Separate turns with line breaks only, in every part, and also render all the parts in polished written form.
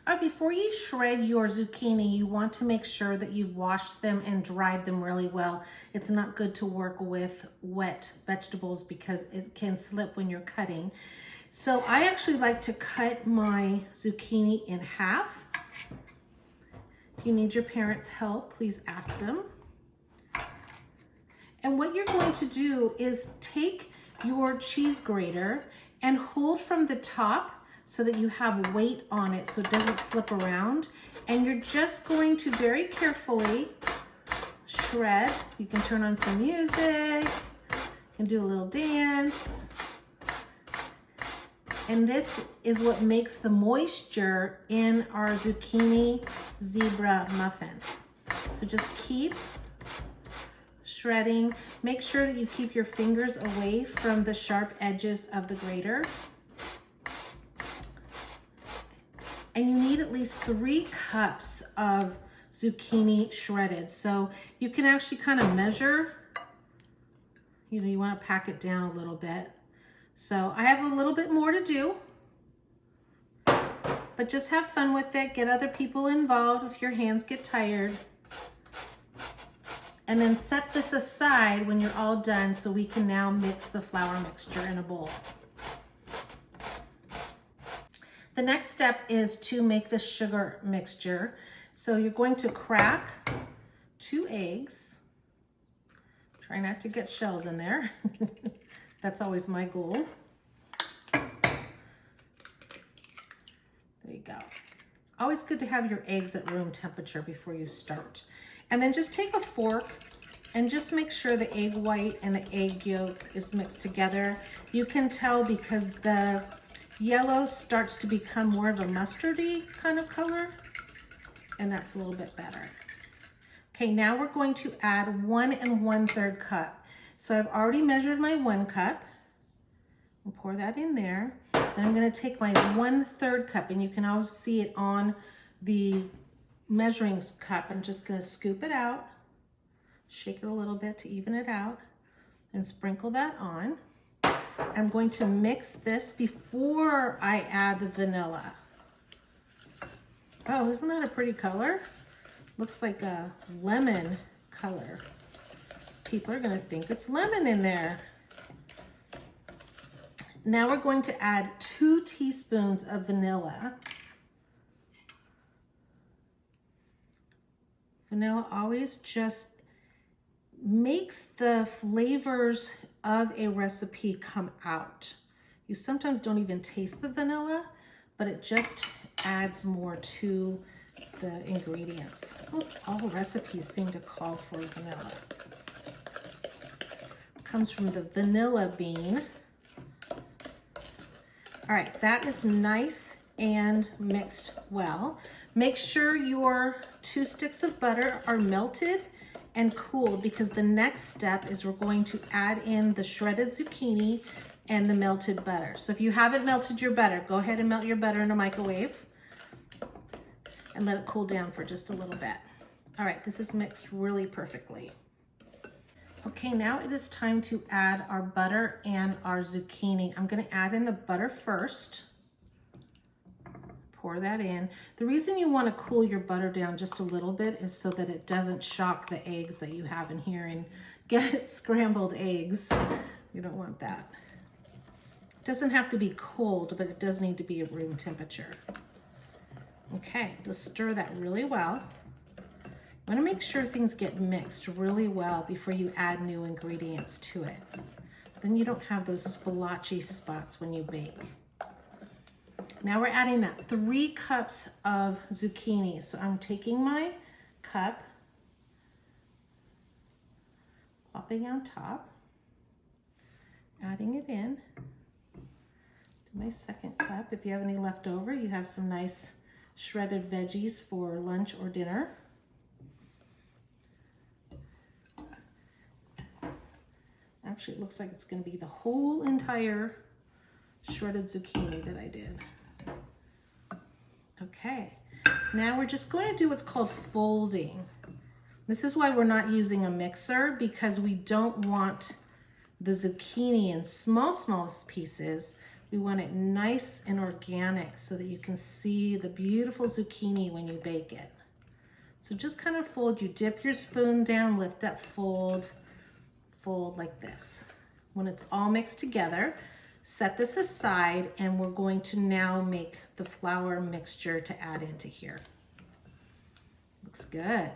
All right, before you shred your zucchini, you want to make sure that you've washed them and dried them really well. It's not good to work with wet vegetables because it can slip when you're cutting. So I actually like to cut my zucchini in half. If you need your parents' help, please ask them. And what you're going to do is take your cheese grater and hold from the top so that you have weight on it so it doesn't slip around. And you're just going to very carefully shred. You can turn on some music, you can do a little dance. And this is what makes the moisture in our zucchini zebra muffins. So just keep shredding. Make sure that you keep your fingers away from the sharp edges of the grater. And you need at least 3 cups of zucchini shredded. So you can actually kind of measure, you want to pack it down a little bit. So I have a little bit more to do, but just have fun with it. Get other people involved if your hands get tired. And then set this aside when you're all done so we can now mix the flour mixture in a bowl. The next step is to make the sugar mixture. So you're going to crack 2 eggs. Try not to get shells in there. That's always my goal. There you go. It's always good to have your eggs at room temperature before you start. And then just take a fork and just make sure the egg white and the egg yolk is mixed together. You can tell because the yellow starts to become more of a mustardy kind of color, and that's a little bit better. Okay, now we're going to add 1 1/3 cup. So I've already measured my 1 cup and pour that in there. Then I'm going to take my 1/3 cup, and you can always see it on the measuring cup. I'm just going to scoop it out, shake it a little bit to even it out, and sprinkle that on. I'm going to mix this before I add the vanilla. Oh, isn't that a pretty color? Looks like a lemon color. People are going to think it's lemon in there. Now we're going to add 2 teaspoons of vanilla. Vanilla always just makes the flavors of a recipe come out. You sometimes don't even taste the vanilla, but it just adds more to the ingredients. Almost all recipes seem to call for vanilla. It comes from the vanilla bean. All right, that is nice and mixed well. Make sure your 2 sticks of butter are melted and cooled, because the next step is we're going to add in the shredded zucchini and the melted butter. So if you haven't melted your butter, go ahead and melt your butter in a microwave and let it cool down for just a little bit. All right, this is mixed really perfectly. Okay, now it is time to add our butter and our zucchini. I'm going to add in the butter first. Pour that in. The reason you want to cool your butter down just a little bit is so that it doesn't shock the eggs that you have in here and get scrambled eggs. You don't want that. It doesn't have to be cold, but it does need to be at room temperature. Okay, just stir that really well. You want to make sure things get mixed really well before you add new ingredients to it. Then you don't have those splotchy spots when you bake. Now we're adding that 3 cups of zucchini. So I'm taking my cup, plopping on top, adding it in to my 2nd cup. If you have any left over, you have some nice shredded veggies for lunch or dinner. Actually, it looks like it's going to be the whole entire shredded zucchini that I did. Okay, now we're just going to do what's called folding. This is why we're not using a mixer, because we don't want the zucchini in small pieces. We want it nice and organic so that you can see the beautiful zucchini when you bake it. So just kind of fold, you dip your spoon down, lift up, fold, fold like this. When it's all mixed together, set this aside, and we're going to now make the flour mixture to add into here. Looks good.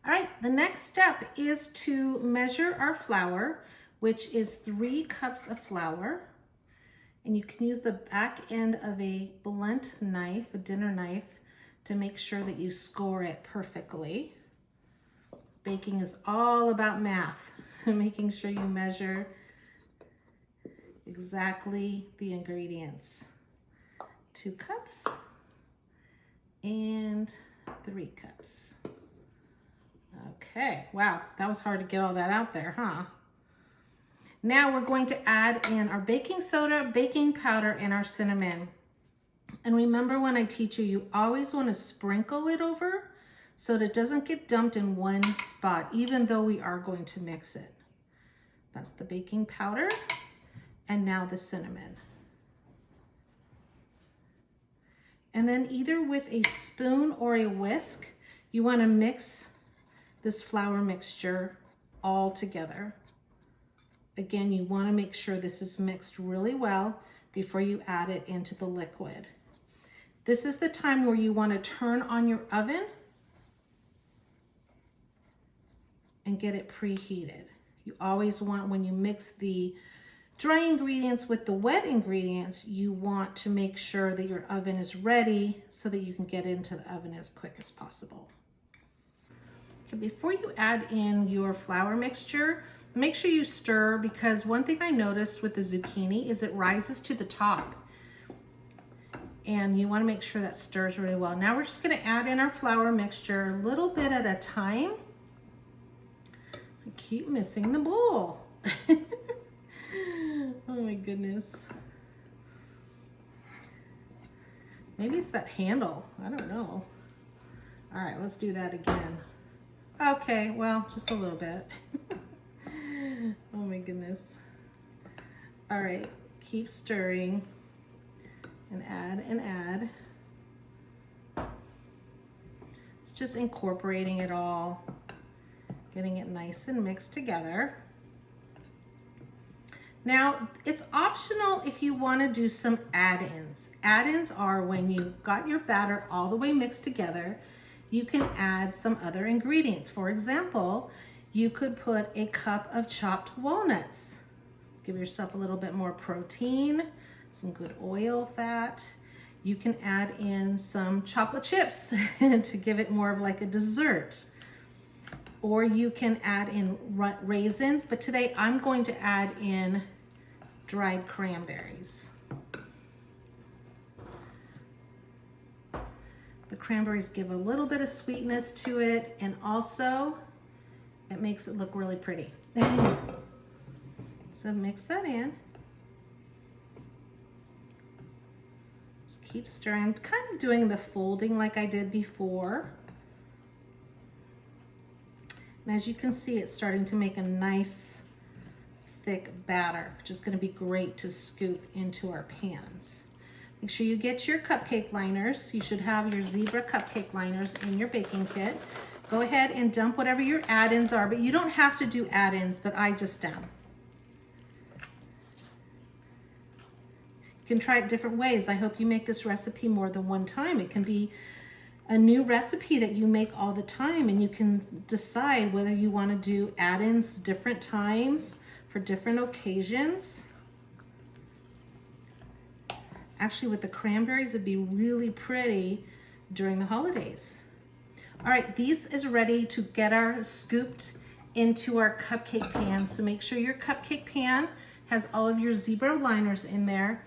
All right, the next step is to measure our flour, which is 3 cups of flour. And you can use the back end of a blunt knife, a dinner knife, to make sure that you score it perfectly. Baking is all about math, making sure you measure exactly the ingredients. 2 cups and 3 cups. Okay, wow, that was hard to get all that out there, huh? Now we're going to add in our baking soda, baking powder, and our cinnamon. And remember, when I teach you, you always want to sprinkle it over so that it doesn't get dumped in one spot, even though we are going to mix it. That's the baking powder, and now the cinnamon. And then either with a spoon or a whisk, you want to mix this flour mixture all together. Again, you want to make sure this is mixed really well before you add it into the liquid. This is the time where you want to turn on your oven and get it preheated. You always want, when you mix the dry ingredients with the wet ingredients, you want to make sure that your oven is ready so that you can get into the oven as quick as possible. Okay, before you add in your flour mixture, make sure you stir, because one thing I noticed with the zucchini is it rises to the top. And you want to make sure that stirs really well. Now we're just going to add in our flour mixture a little bit at a time. I keep missing the bowl. Oh my goodness. Maybe it's that handle. I don't know. All right, let's do that again. Okay, well, just a little bit. Oh my goodness. All right, keep stirring and add and add. It's just incorporating it all, getting it nice and mixed together. Now, it's optional if you want to do some add-ins. Add-ins are when you've got your batter all the way mixed together, you can add some other ingredients. For example, you could put a cup of chopped walnuts. Give yourself a little bit more protein, some good oil fat. You can add in some chocolate chips to give it more of like a dessert. Or you can add in raisins, but today I'm going to add in dried cranberries. The cranberries give a little bit of sweetness to it, and also it makes it look really pretty. So mix that in. Just keep stirring. I'm kind of doing the folding like I did before. And as you can see, it's starting to make a nice thick batter, which is going to be great to scoop into our pans. Make sure you get your cupcake liners. You should have your zebra cupcake liners in your baking kit. Go ahead and dump whatever your add-ins are, but you don't have to do add-ins, but I just am. You can try it different ways. I hope you make this recipe more than one time. It can be a new recipe that you make all the time, and you can decide whether you want to do add-ins different times for different occasions. Actually, with the cranberries, it'd be really pretty during the holidays. All right, these is ready to get our scooped into our cupcake pan. So make sure your cupcake pan has all of your zebra liners in there,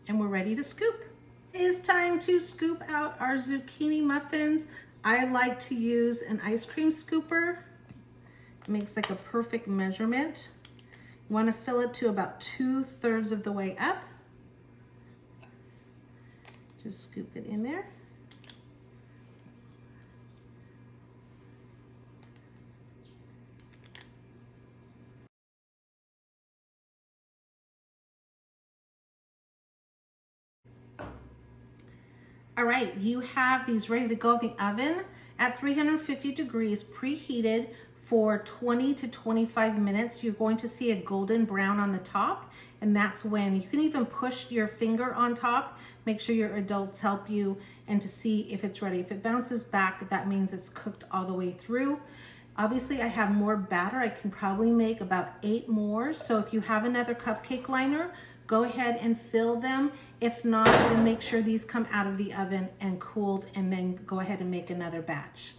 and we're ready to scoop. It is time to scoop out our zucchini muffins. I like to use an ice cream scooper. It makes like a perfect measurement. You want to fill it to about 2/3 of the way up. Just scoop it in there. All right, you have these ready to go in the oven at 350 degrees, preheated for 20 to 25 minutes. You're going to see a golden brown on the top, and that's when you can even push your finger on top. Make sure your adults help you and to see if it's ready. If it bounces back, that means it's cooked all the way through. Obviously, I have more batter. I can probably make about 8 more. So if you have another cupcake liner, go ahead and fill them. If not, then make sure these come out of the oven and cooled, and then go ahead and make another batch.